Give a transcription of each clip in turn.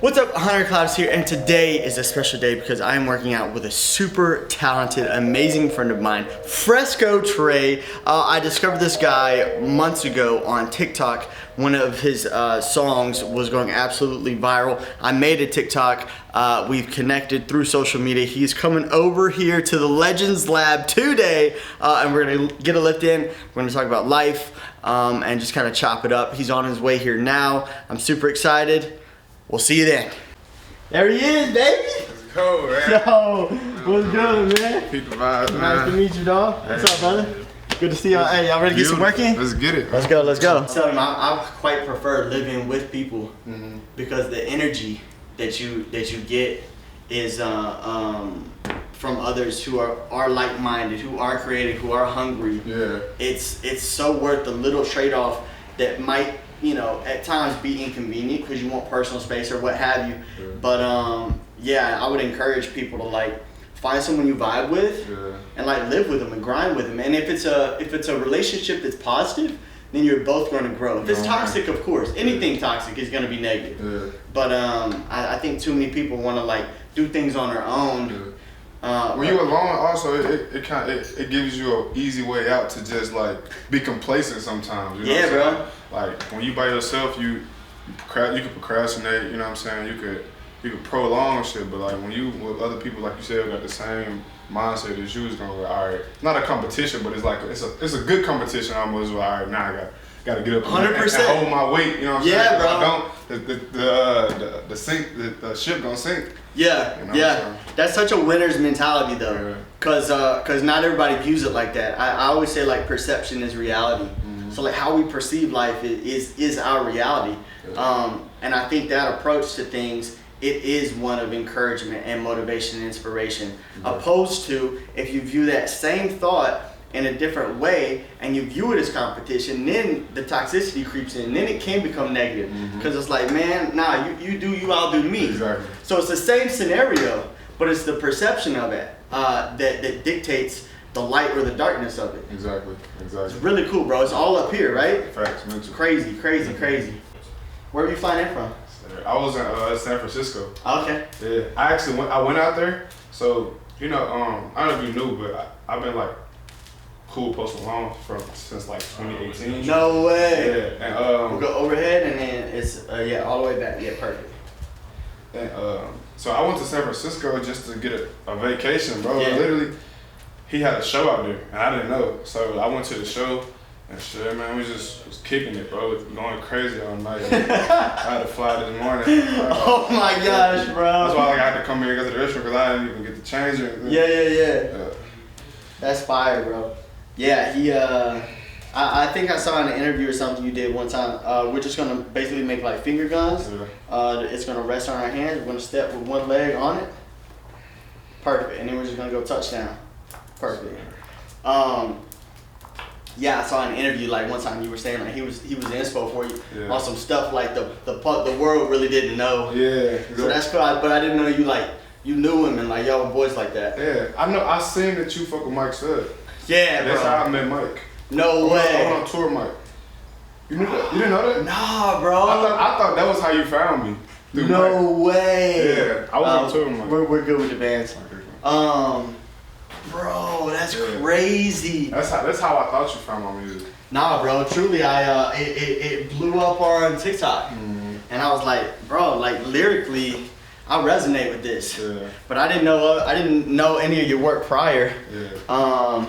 What's up, Hunter Clowdus here, and today is a special day because I am working out with a super talented, amazing friend of mine, Fresco Trey. I discovered this guy months ago on TikTok. One of his songs was going absolutely viral. I made a TikTok. We've connected through social media. He's coming over here to the Legends Lab today, and we're gonna get a lift in. We're gonna talk about life and just kind of chop it up. He's on his way here now. I'm super excited. We'll see you then. There he is, baby. Let's go, man. Yo, what's good, man? Keep the vibes, man. Nice to meet you, dog. What's up, brother? Good to see y'all. Hey, y'all ready to get some work in? Let's get it. Let's go, let's go. I'm telling you, I quite prefer living with people because the energy that you get is from others who are like-minded, who are creative, who are hungry. Yeah. It's so worth the little trade-off that might, you know, at times be inconvenient because you want personal space or what have you. Yeah. But yeah, I would encourage people to like find someone you vibe with and like live with them and grind with them. And if it's a relationship that's positive, then you're both going to grow. If it's toxic, of course, anything toxic is going to be negative. Yeah. But I think too many people want to like do things on their own. Yeah. When you're alone, also it gives you an easy way out to just like be complacent sometimes. You know what I'm saying? Bro. Like when you by yourself, you can procrastinate. You know what I'm saying? You could prolong shit, but like when you with other people, like you said, got the same mindset as you, is gonna go, all right. Not a competition, but it's like it's a good competition almost. All right, now I got to get up 100%. and hold my weight. You know what I'm saying? Yeah, bro. If I don't, the ship gonna sink. Yeah, you know, yeah. so. That's such a winner's mentality though. Yeah. Cause not everybody views it like that. I always say like perception is reality. So like how we perceive life is our reality. Yeah. And I think that approach to things, it is one of encouragement and motivation and inspiration. Opposed to if you view that same thought in a different way and you view it as competition, then the toxicity creeps in, then it can become negative. Because it's like, man, nah, you do you, I'll do me. Exactly. So it's the same scenario, but it's the perception of it that dictates the light or the darkness of it. Exactly. It's really cool, bro. It's all up here, right? Facts, It's crazy. Where were you flying in from? I was in San Francisco. Okay. Yeah, I went out there. So you know, I don't know if you knew, but I've been like cool Post Malone since like 2018. No way. Yeah, and We'll go overhead and then it's yeah, all the way back. Yeah, perfect. And so I went to San Francisco just to get a vacation, bro. Yeah. Literally, he had a show out there, and I didn't know. So I went to the show, and shit, man, we just was kicking it, bro. Going crazy all night. I had to fly this morning. Oh my gosh, bro. That's why like, I had to come here and go to the restaurant because I didn't even get the change or anything. Yeah. That's fire, bro. Yeah, he I think I saw in an interview or something you did one time. We're just gonna basically make like finger guns. It's gonna rest on our hands. We're gonna step with one leg on it. Perfect. And then we're just gonna go touchdown. Perfect. Yeah, I saw in an interview like one time you were saying like he was inspo for you on some stuff like the world really didn't know. Yeah. So that's cool. But I didn't know you knew him and like y'all were boys like that. Yeah, I know. I seen that you fuck with Mike Stud. Yeah, bro. That's how I met Mike. No way. I'm on tour, Mike. You knew that? You didn't know that? Nah, bro. I thought that was how you found me. No Mike. way. Yeah, I was on tour with Mike. We're good with the bands. Bro, that's crazy. That's how I thought you found my music. Nah, bro. Truly, it blew up on TikTok, and I was like, bro, like lyrically, I resonate with this. Yeah. But I didn't know any of your work prior. Yeah.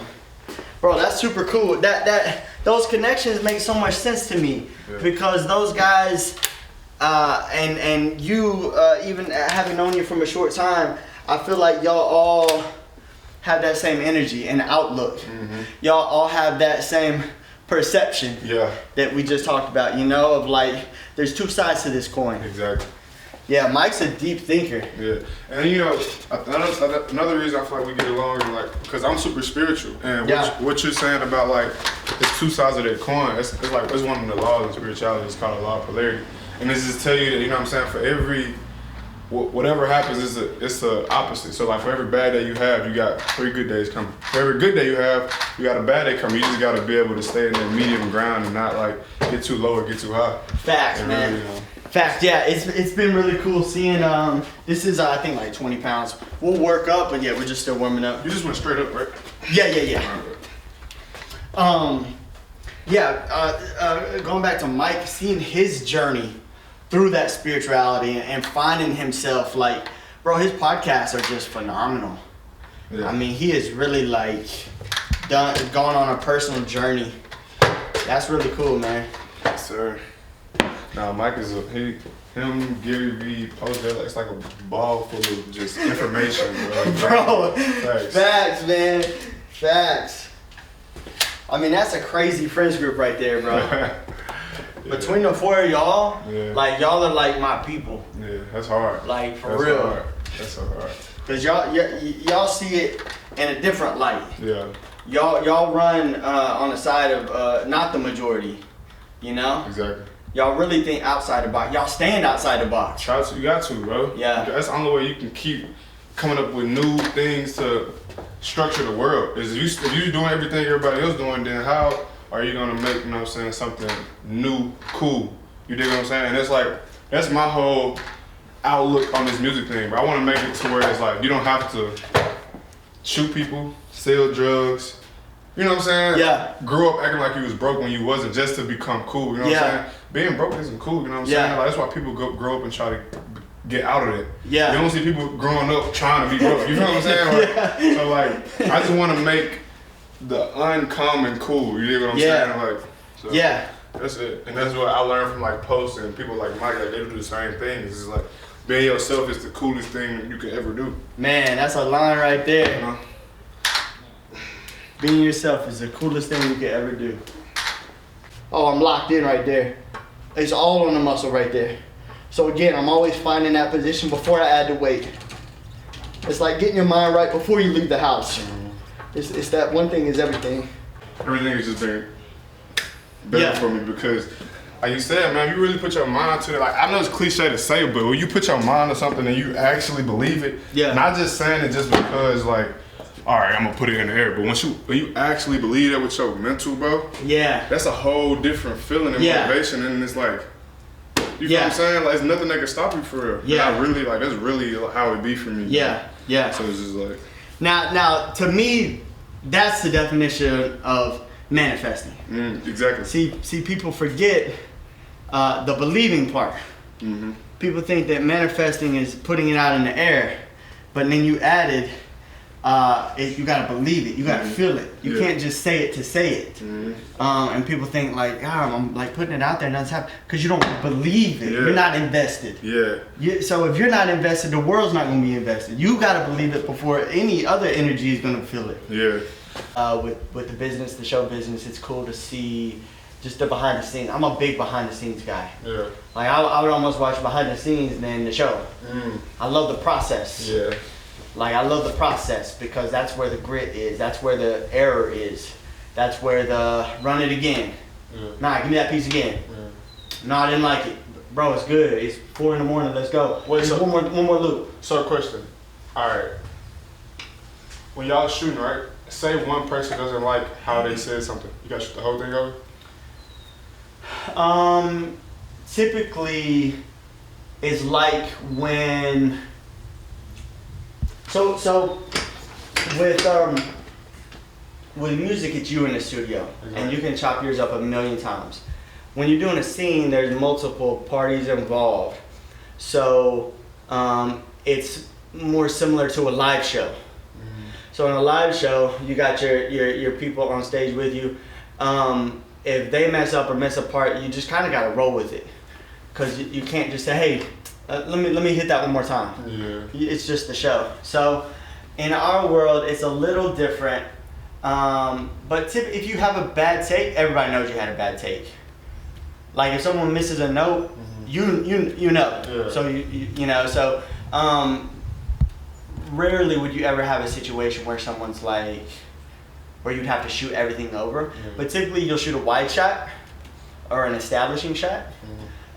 Bro, that's super cool. Those connections make so much sense to me because those guys, and you, even having known you from a short time, I feel like y'all all have that same energy and outlook. Y'all all have that same perception that we just talked about, you know, of like, there's two sides to this coin. Exactly. Yeah, Mike's a deep thinker. Yeah, and you know, another reason I feel like we get along is like, because I'm super spiritual, and what you're saying about like, it's two sides of that coin, it's like, it's one of the laws of spirituality, it's called the law of polarity. And it's just tell you that, you know what I'm saying, for every, whatever happens, it's the opposite. So like for every bad day you have, you got 3 good days coming. For every good day you have, you got a bad day coming. You just got to be able to stay in that medium ground and not like get too low or get too high. Facts, and man. really, you know, Fact, yeah, it's been really cool seeing, this is, I think, like 20 pounds. We'll work up, but yeah, we're just still warming up. You just went straight up, right? Yeah. Going back to Mike, seeing his journey through that spirituality and finding himself, like, bro, his podcasts are just phenomenal. Yeah. I mean, he is really, like, gone on a personal journey. That's really cool, man. Yes, sir. Now, Mike is him, Gary Vee, post that, it's like a ball full of just information, bro. Facts, man. Facts. I mean, that's a crazy friends group right there, bro. Yeah. Between the four of y'all, like, y'all are like my people. Yeah, that's hard. Like, for real. Hard. That's so hard. Cause y'all see it in a different light. Yeah. Y'all run on the side of not the majority, you know? Exactly. Y'all really think outside the box. Y'all stand outside the box. Try to, you got to, bro. Yeah. That's the only way you can keep coming up with new things to structure the world. Is if you're doing everything everybody else doing, then how are you gonna make, you know what I'm saying, something new, cool? You dig what I'm saying? And it's like, that's my whole outlook on this music thing, but I want to make it to where it's like, you don't have to shoot people, sell drugs, you know what I'm saying? Yeah. Grow up acting like you was broke when you wasn't, just to become cool, you know what I'm saying? Being broke isn't cool, you know what I'm saying? Like, that's why people grow up and try to get out of it. Yeah. You don't see people growing up trying to be broke, you know what I'm saying? Like, so like, I just want to make the uncommon cool, you know what I'm saying? Like, so that's it. And that's what I learned from like posts and people like Mike, like they do the same thing. It's just like, being yourself is the coolest thing you can ever do. Man, that's a line right there. You know? Being yourself is the coolest thing you can ever do. Oh, I'm locked in right there. It's all on the muscle right there. So again, I'm always finding that position before I add the weight. It's like getting your mind right before you leave the house. It's that one thing is everything. Everything has just been better for me because, like you said, man, you really put your mind to it. Like, I know it's cliche to say, but when you put your mind to something and you actually believe it, not just saying it just because, like, all right, I'm gonna put it in the air, but when you actually believe that with your mental, bro, that's a whole different feeling and motivation, and it's like, you know what I'm saying? Like, there's nothing that can stop you for real. Yeah. I really, like, that's really how it be for me. Yeah. So it's just like. Now, to me, that's the definition of manifesting. Exactly. See, people forget the believing part. Mm-hmm. People think that manifesting is putting it out in the air, but then you added, you gotta believe it, you gotta feel it. You can't just say it to say it. And people think like, I'm like putting it out there and nothing's happening because you don't believe it. You're not invested. So if you're not invested, the world's not gonna be invested. You gotta believe it before any other energy is gonna feel it. With the business, the show business, it's cool to see just the behind the scenes. I'm a big behind the scenes guy. Like I would almost watch behind the scenes than the show. I love the process. Like I love the process because that's where the grit is. That's where the error is. That's where the run it again. Nah, give me that piece again. No, I didn't like it. Bro, it's good. It's 4 a.m. Let's go. Wait, so one more loop. So question. All right. When y'all shooting, right? Say one person doesn't like how they said something. You gotta shoot the whole thing over? Typically, it's like when. So with music, it's you in the studio, and you can chop yours up a million times. When you're doing a scene, there's multiple parties involved, so it's more similar to a live show. So in a live show, you got your people on stage with you. If they mess up or mess apart, you just kind of got to roll with it, because you can't just say, hey, let me hit that one more time. It's just the show. So in our world, it's a little different. But if you have a bad take, everybody knows you had a bad take. Like if someone misses a note, you know. So you know. So rarely would you ever have a situation where someone's like, where you'd have to shoot everything over. But typically you'll shoot a wide shot or an establishing shot.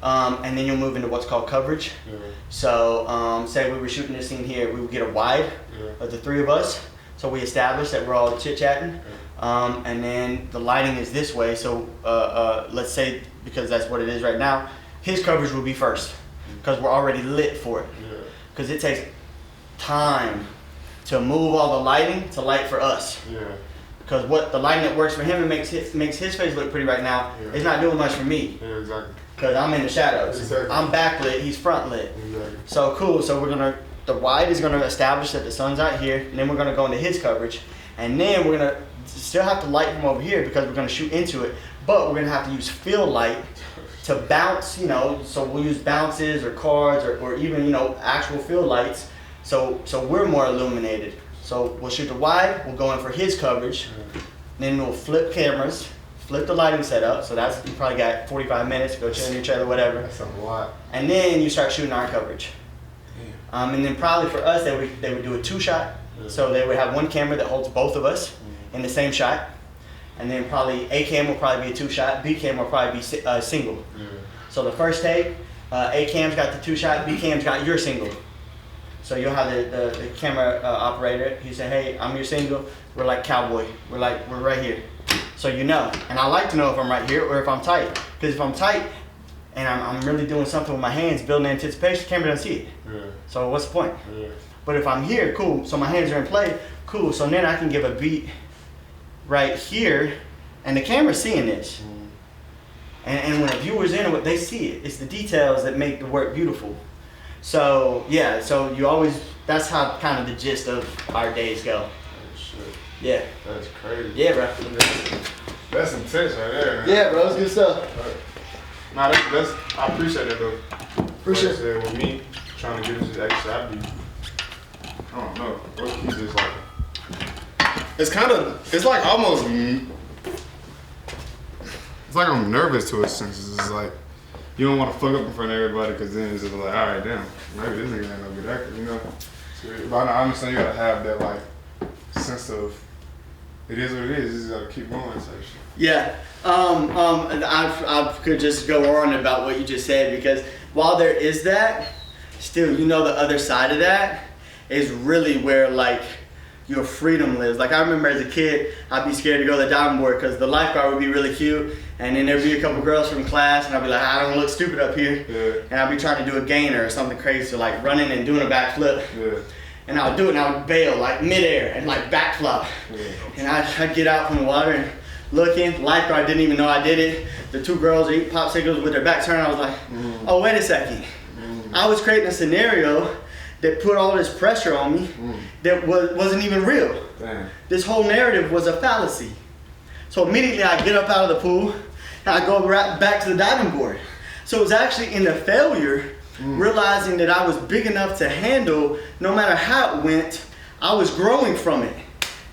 And then you'll move into what's called coverage. So say we were shooting this scene here, we would get a wide of the three of us. So we establish that we're all chit-chatting. And then the lighting is this way. So let's say, because that's what it is right now, his coverage will be first because we're already lit for it. Because it takes time to move all the lighting to light for us. Because what the lighting that works for him and makes his face look pretty right now is not doing much for me. Exactly. Because I'm in the shadows. Exactly. I'm backlit, he's front lit. Exactly. So cool, so the wide is gonna establish that the sun's out here, and then we're gonna go into his coverage, and then we're gonna still have to light from over here because we're gonna shoot into it, but we're gonna have to use field light to bounce, you know, so we'll use bounces or cards or even, you know, actual field lights, so we're more illuminated. So we'll shoot the wide, we'll go in for his coverage, then we'll flip cameras, flip the lighting setup, so that's, you probably got 45 minutes to go chill in your trailer, whatever. That's a lot. And then you start shooting our coverage. And then probably for us, they would do a 2-shot. So they would have one camera that holds both of us in the same shot. And then probably A cam will probably be a 2-shot, B cam will probably be single. So the first take, A cam's got the 2-shot, B cam's got your single. So you'll have the camera operator, he say, hey, I'm your single. We're like cowboy, we're right here. So you know, and I like to know if I'm right here or if I'm tight. Because if I'm tight and I'm really doing something with my hands, building anticipation, the camera doesn't see it. So what's the point? But if I'm here, cool, so my hands are in play, cool, so then I can give a beat right here, and the camera's seeing this. And when a viewer's in it, they see it. It's the details that make the work beautiful. So yeah, so you always, that's how kind of the gist of our days go. Oh, shit. Yeah. That's crazy. Yeah, bro. That's intense right there, man. Yeah, bro, it's good stuff. Nah, that's I appreciate that though. Appreciate it. With me trying to get into this extra, I don't know. He's just like, it's like almost, it's like I'm nervous to a sense. It's just like, you don't want to fuck up in front of everybody because then it's just like, all right, damn, maybe this nigga ain't no good actor, you know? So, but I understand you gotta have that like sense of, it is what it is, you just gotta keep going and such. Yeah, I could just go on about what you just said, because while there is that, still, you know, the other side of that is really where like your freedom lives. Like I remember as a kid, I'd be scared to go to the diving board because the lifeguard would be really cute, and then there'd be a couple girls from class, and I'd be like, I don't look stupid up here, and I'd be trying to do a gainer or something crazy, so like running and doing a backflip. And I would do it, and I would bail like midair and like backflip, and I'd get out from the water and looking. Lifeguard didn't even know I did it. The two girls are eating popsicles with their back turned. I was like, oh, wait a second. I was creating a scenario that put all this pressure on me that wasn't even real. This whole narrative was a fallacy. So immediately I get up out of the pool and I go right back to the diving board. So it was actually in the failure, realizing that I was big enough to handle no matter how it went, I was growing from it.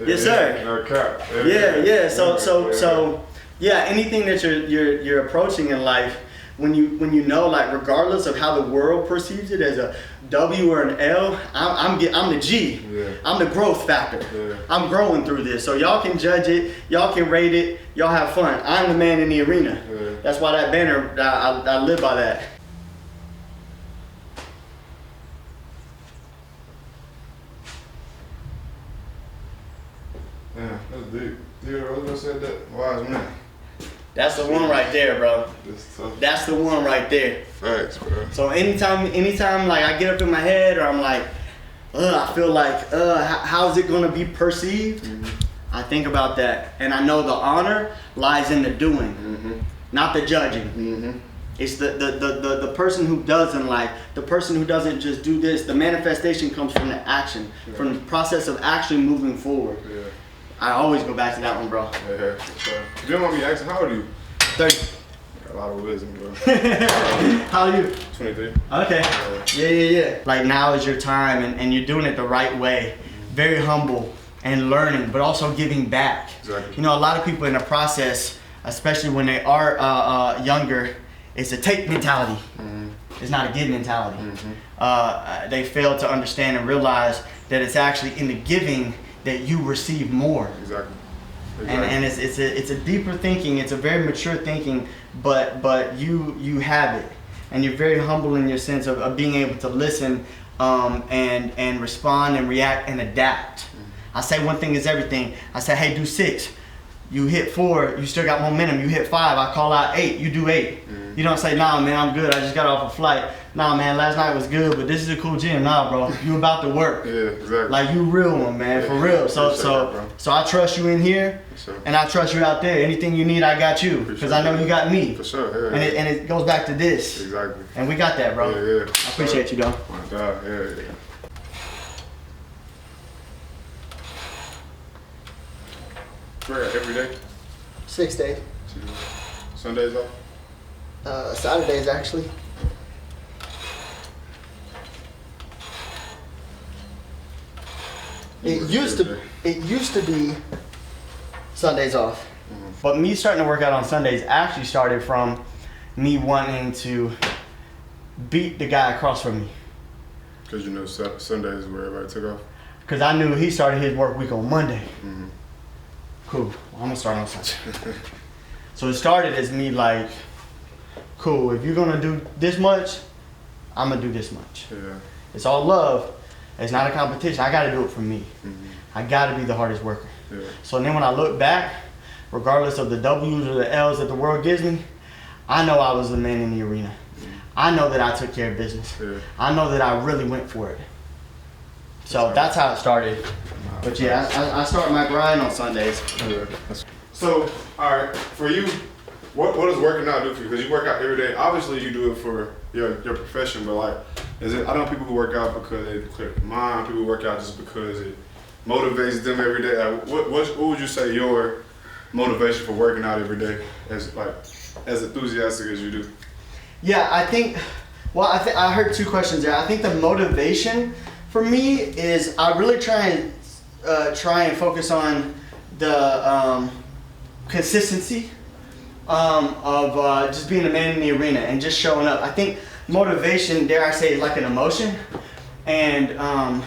Yes, sir. No cap. Yeah. So yeah, anything that you're approaching in life, when you know, like, regardless of how the world perceives it as a W or an L, I'm the G. I'm the growth factor. I'm growing through this. So y'all can judge it, y'all can rate it, y'all have fun. I'm the man in the arena. That's why that banner, I live by that. Yeah, that's deep. Theodore Roosevelt said that. Wise man. That's the one right there, bro. That's the one right there. Facts, bro. So anytime like I get up in my head, or I'm like, I feel like, how's it gonna be perceived? I think about that, and I know the honor lies in the doing, not the judging. It's the person who doesn't, like, the person who doesn't just do this. The manifestation comes from the action, from the process of actually moving forward. I always go back to that one, bro. Yeah, for sure. If you don't want me asking, how old are you? 30. Got a lot of wisdom, bro. How are you? 23. Okay. Yeah. Like, now is your time, and you're doing it the right way. Very humble and learning, but also giving back. Exactly. You know, a lot of people in the process, especially when they are younger, it's a take mentality. It's not a give mentality. They fail to understand and realize that it's actually in the giving that you receive more. Exactly. And it's a deeper thinking. It's a very mature thinking, but you have it, and you're very humble in your sense of being able to listen and respond and react and adapt. I say one thing is everything. I say, hey, do 6. You hit 4, you still got momentum. You hit 5, I call out 8, you do 8. You don't say, nah, man, I'm good. I just got off a flight. Nah, man, last night was good, but this is a cool gym. Nah, bro, you about to work. Yeah, exactly. Like you real one, man, for real. So I trust you in here, and I trust you out there. Anything you need, I got you, because I know you got me. For sure, yeah. And it goes back to this. Exactly. And we got that, bro. Yeah, yeah. I appreciate you, though. My God, yeah. Every day? 6 days. Sundays off? Saturdays, actually. It used to be Sundays off. But me starting to work out on Sundays actually started from me wanting to beat the guy across from me. Because you know Sundays is where everybody took off? Because I knew he started his work week on Monday. Cool, I'm gonna start on Sunday. So it started as me like, cool, if you're gonna do this much, I'm gonna do this much. Yeah. It's all love. It's not a competition. I gotta do it for me. I gotta be the hardest worker. Yeah. So then when I look back, regardless of the W's or the L's that the world gives me, I know I was the man in the arena. I know that I took care of business. Yeah. I know that I really went for it. So that's how it started. But yeah, I start my grind on Sundays. Yeah. So, all right, for you, what does working out do for you? Because you work out every day. Obviously, you do it for your profession, but like, I know people who work out because they clear their mind. People who work out just because it motivates them every day. Like, what would you say your motivation for working out every day, as enthusiastic as you do? Yeah, I think. Well, I heard two questions there. I think the motivation for me is I really try and focus on the consistency of just being a man in the arena and just showing up. I think motivation, dare I say, is like an emotion, and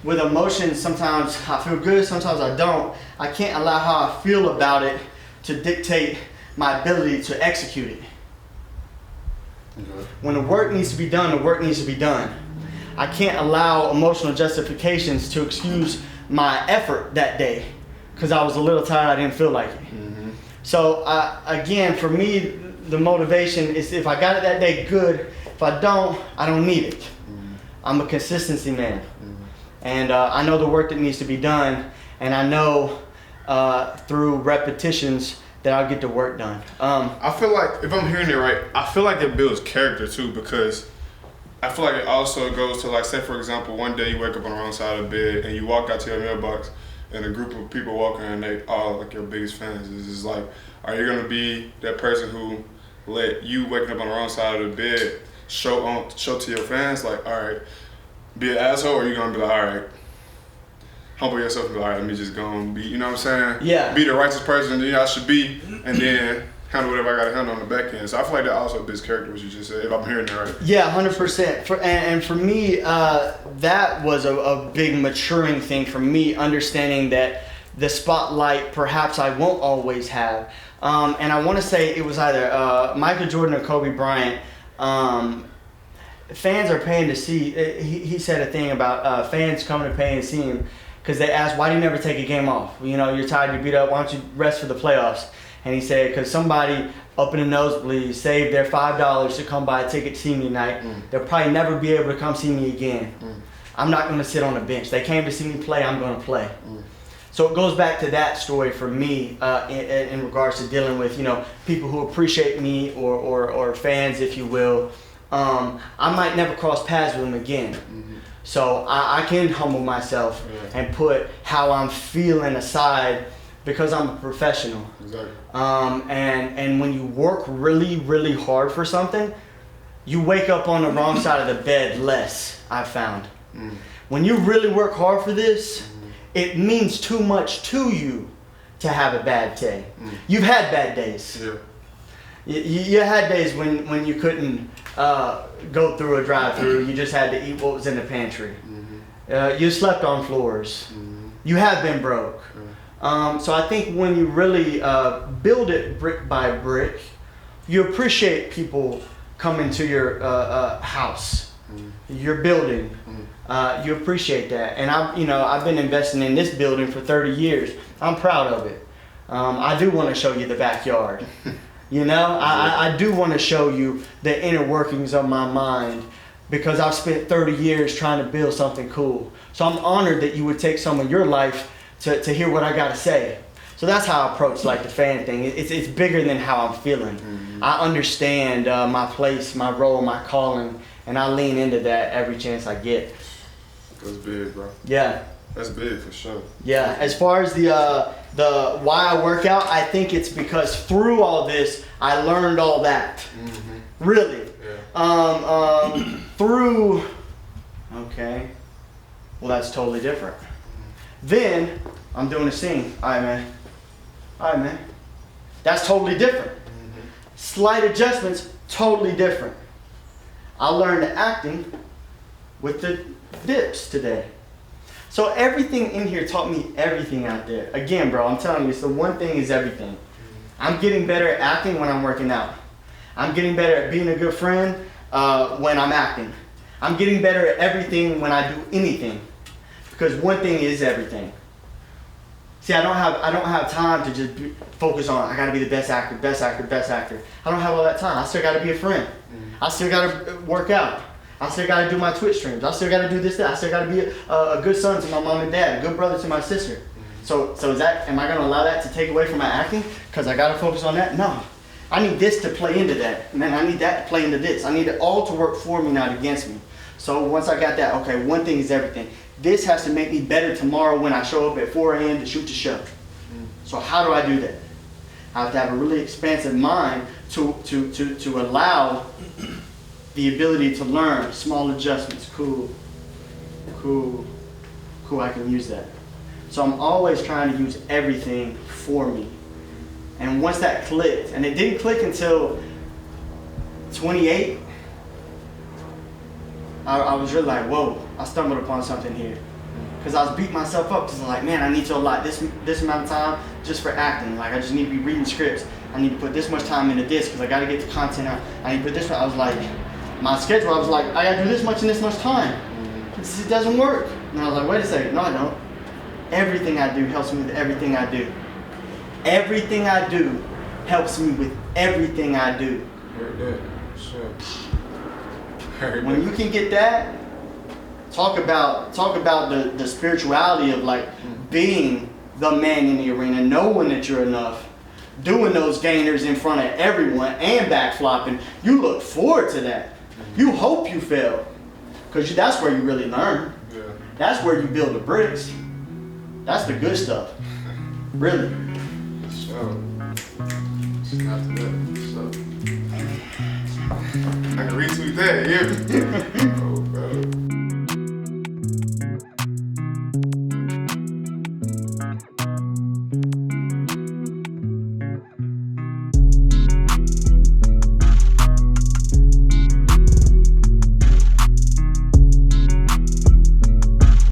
with emotion, sometimes I feel good, sometimes I don't. I can't allow how I feel about it to dictate my ability to execute it. When the work needs to be done, the work needs to be done. I can't allow emotional justifications to excuse my effort that day because I was a little tired, I didn't feel like it. So again, for me, the motivation is if I got it that day, good. If I don't need it. I'm a consistency man. And I know the work that needs to be done, and I know through repetitions that I'll get the work done. I feel like, if I'm hearing it right, I feel like it builds character too, because I feel like it also goes to, like, say for example, one day you wake up on the wrong side of the bed and you walk out to your mailbox and a group of people walk in and they all like your biggest fans. It's just like, are you gonna be that person who let you waking up on the wrong side of the bed show to your fans, like, all right, be an asshole, or are you gonna be like, all right, humble yourself and be like, all right, let me just go and be, you know what I'm saying? Yeah. Be the righteous person that I should be, and then handle whatever I gotta handle on the back end. So I feel like that also builds character, what you just said, if I'm hearing it right. Yeah, 100%. And for me, that was a big maturing thing for me, understanding that the spotlight perhaps I won't always have. And I want to say it was either Michael Jordan or Kobe Bryant. Fans are paying to see, he said a thing about fans coming to pay and see him because they asked, why do you never take a game off? You know, you're tired, you're beat up, why don't you rest for the playoffs? And he said, because somebody up in the nosebleed saved their $5 to come buy a ticket to see me tonight. They'll probably never be able to come see me again. I'm not going to sit on the bench. They came to see me play, I'm going to play. So it goes back to that story for me in regards to dealing with, you know, people who appreciate me or fans, if you will. I might never cross paths with them again. So I can humble myself and put how I'm feeling aside because I'm a professional. Exactly. And when you work really, really hard for something, you wake up on the wrong side of the bed less, I've found. When you really work hard for this, it means too much to you to have a bad day. You've had bad days. Yeah. You had days when you couldn't go through a drive-thru. You just had to eat what was in the pantry. You slept on floors. You have been broke. So I think when you really build it brick by brick, you appreciate people coming to your house, your building. You appreciate that. And I've been investing in this building for 30 years. I'm proud of it. I do want to show you the backyard. You know, I do want to show you the inner workings of my mind, because I've spent 30 years trying to build something cool. So I'm honored that you would take some of your life to hear what I got to say. So that's how I approach like the fan thing. It's bigger than how I'm feeling. I understand my place, my role, my calling, and I lean into that every chance I get. That's big, bro. Yeah. That's big for sure. Yeah. As far as the why I work out, I think it's because through all this, I learned all that. Really. Yeah. Through. Okay. Well, that's totally different. Then I'm doing a scene. All right, man. All right, man. That's totally different. Slight adjustments, totally different. I learned acting with the dips today. So everything in here taught me everything out there. Again, bro, I'm telling you, it's the one thing is everything. I'm getting better at acting when I'm working out. I'm getting better at being a good friend when I'm acting. I'm getting better at everything when I do anything. Because one thing is everything. See, I don't have time to just focus on, I gotta be the best actor, best actor, best actor. I don't have all that time. I still gotta be a friend. I still gotta work out. I still gotta do my Twitch streams. I still gotta do this, that. I still gotta be a good son to my mom and dad, a good brother to my sister. So is that, am I gonna allow that to take away from my acting? Because I gotta focus on that? No. I need this to play into that. And then I need that to play into this. I need it all to work for me, not against me. So once I got that, okay, one thing is everything. This has to make me better tomorrow when I show up at 4 a.m. to shoot the show. So how do I do that? I have to have a really expansive mind to allow the ability to learn small adjustments. Cool, I can use that. So I'm always trying to use everything for me. And once that clicked, and it didn't click until 28, I was really like, whoa, I stumbled upon something here. Because I was beating myself up because I'm like, man, I need to allot this amount of time just for acting. Like, I just need to be reading scripts. I need to put this much time into this because I got to get the content out. I need to put this much. I was like, my schedule, I was like, I got to do this much in this much time. It doesn't work. And I was like, wait a second, no, I don't. Everyththing I do helps me with everything I do. Everything I do helps me with everything I do. Heard that. Sure. When you can get that, talk about the spirituality of like being the man in the arena, knowing that you're enough, doing those gainers in front of everyone and backflopping. You look forward to that. You hope you fail, because that's where you really learn. Yeah. That's where you build the bricks. That's the good stuff. Really. So, snap to that. So, I can retweet that, yeah.